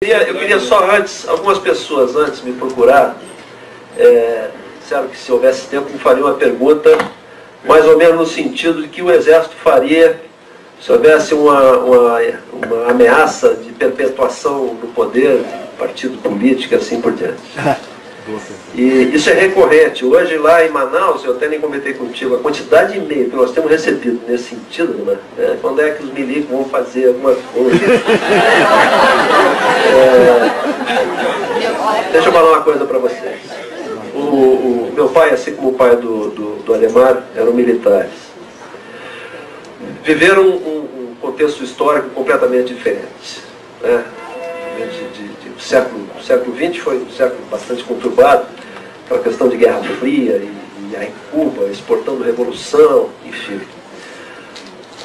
Eu queria só antes, algumas pessoas antes me procurar, disseram que se houvesse tempo me faria uma pergunta, mais ou menos no sentido de que o Exército faria se houvesse uma ameaça de perpetuação do poder, de partido político e assim por diante. E isso é recorrente. Hoje lá em Manaus, eu até nem comentei contigo, a quantidade de e-mail que nós temos recebido nesse sentido, né? Quando é que os milicos vão fazer alguma coisa? Deixa eu falar uma coisa para vocês. O meu pai, assim como o pai do Ademar, eram militares. Viveram um contexto histórico completamente diferente, né? O século XX foi um século bastante conturbado, aquela questão de Guerra Fria e aí Cuba exportando revolução, enfim.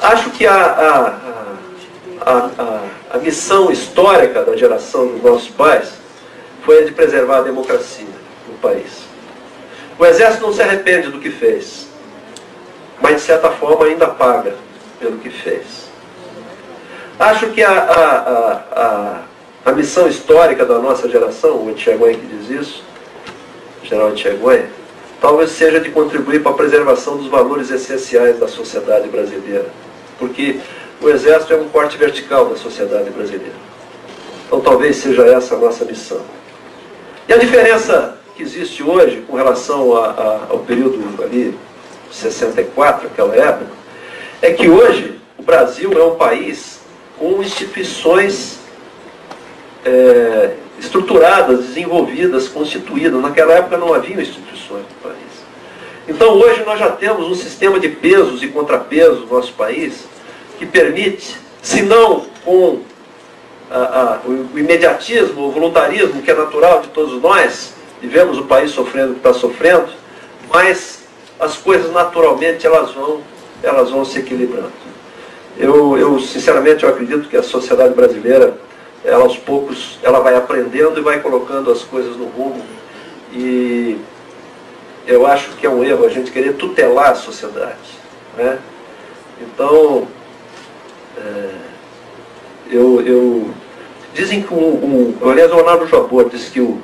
Acho que a missão histórica da geração dos nossos pais foi a de preservar a democracia no país. O Exército não se arrepende do que fez, mas de certa forma ainda paga pelo que fez. Acho que a missão histórica da nossa geração, o Etchegoyen que diz isso, o general Etchegoyen, talvez seja de contribuir para a preservação dos valores essenciais da sociedade brasileira. Porque o Exército é um corte vertical da sociedade brasileira. Então talvez seja essa a nossa missão. E a diferença que existe hoje com relação ao período ali, 64, aquela época, é que hoje o Brasil é um país com instituições estruturadas, desenvolvidas, constituídas. Naquela época não havia instituições no país. Então hoje nós já temos um sistema de pesos e contrapesos no nosso país que permite, se não com o imediatismo, o voluntarismo que é natural de todos nós, e vemos o país sofrendo o que está sofrendo, mas as coisas naturalmente elas vão se equilibrando. Eu sinceramente eu acredito que a sociedade brasileira, ela aos poucos, ela vai aprendendo e vai colocando as coisas no rumo. E eu acho que é um erro a gente querer tutelar a sociedade, né? Então, dizem que aliás, o Ronaldo Jabor disse que o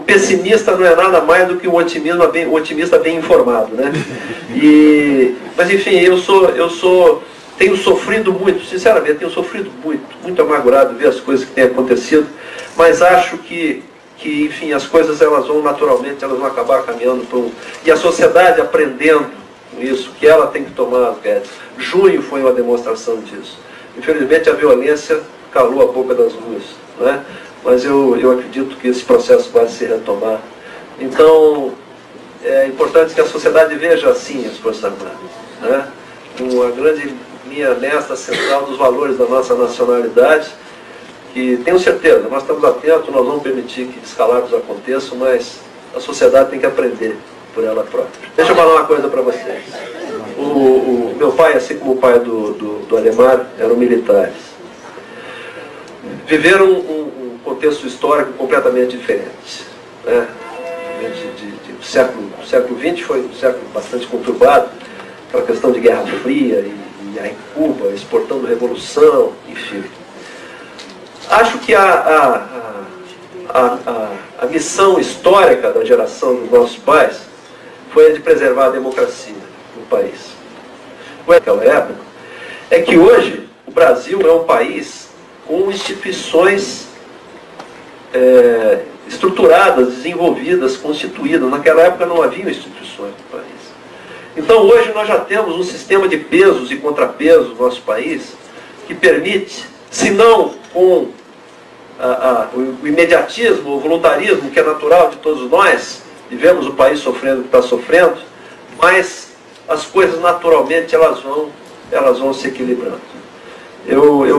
pessimista não é nada mais do que o otimista bem informado, né? Mas enfim, eu tenho sofrido muito, sinceramente, tenho sofrido muito amargurado ver as coisas que têm acontecido, mas acho que enfim, as coisas elas vão naturalmente, elas vão acabar caminhando e a sociedade aprendendo isso, que ela tem que tomar as rédeas. Junho foi uma demonstração disso. Infelizmente a violência calou a boca das ruas, né? Mas eu acredito que esse processo vai se retomar. Então, é importante que a sociedade veja assim as Forças Armadas, né? Uma grande linha nesta central dos valores da nossa nacionalidade, que tenho certeza, nós estamos atentos, nós vamos permitir que descalabros aconteçam, mas a sociedade tem que aprender por ela própria. Deixa eu falar uma coisa para vocês. O meu pai, assim como o pai do Ademar, eram militares. Viveram um contexto histórico completamente diferente, né? O século XX foi um século bastante conturbado, aquela questão de Guerra Fria e aí Cuba exportando revolução, enfim. Acho que a missão histórica da geração dos nossos pais foi a de preservar a democracia no país. Naquela época, é que hoje o Brasil é um país com instituições estruturadas, desenvolvidas, constituídas. Naquela época não havia instituições no país. Então hoje nós já temos um sistema de pesos e contrapesos no nosso país que permite, se não com o imediatismo, o voluntarismo que é natural de todos nós, e vemos o país sofrendo o que está sofrendo, mas as coisas naturalmente elas vão se equilibrando. Eu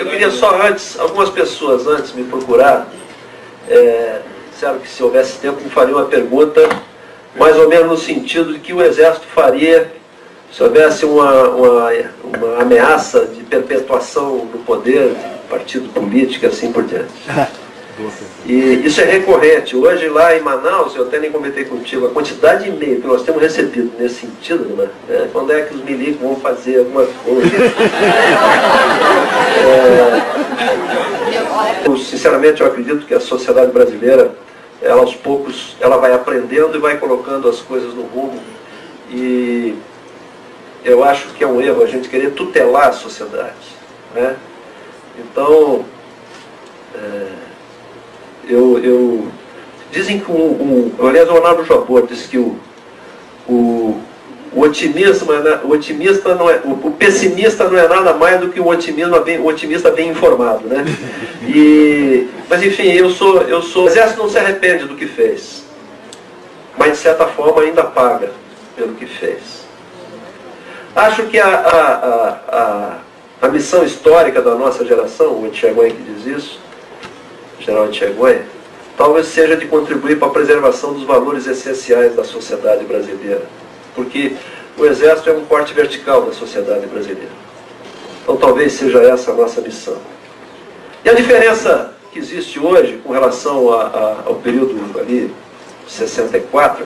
queria só antes, algumas pessoas antes me procurar, disseram que se houvesse tempo me faria uma pergunta, mais ou menos no sentido de que o Exército faria se houvesse uma ameaça de perpetuação do poder, de partido político e assim por diante. E isso é recorrente. Hoje lá em Manaus, eu até nem comentei contigo, a quantidade de e-mail que nós temos recebido nesse sentido, né? Quando é que os milicos vão fazer alguma coisa? Sinceramente, eu acredito que a sociedade brasileira, ela aos poucos, ela vai aprendendo e vai colocando as coisas no rumo. E eu acho que é um erro a gente querer tutelar a sociedade, né? Então, dizem que aliás, o Ronaldo Jabor disse que o pessimista não é nada mais do que o otimista bem informado, né? Mas enfim, o exército não se arrepende do que fez, mas de certa forma ainda paga pelo que fez. Acho que a missão histórica da nossa geração, o Etchegoyen que diz isso, o general Etchegoyen, talvez seja de contribuir para a preservação dos valores essenciais da sociedade brasileira. Porque o Exército é um corte vertical da sociedade brasileira. Então talvez seja essa a nossa missão. E a diferença que existe hoje com relação ao período ali, 64,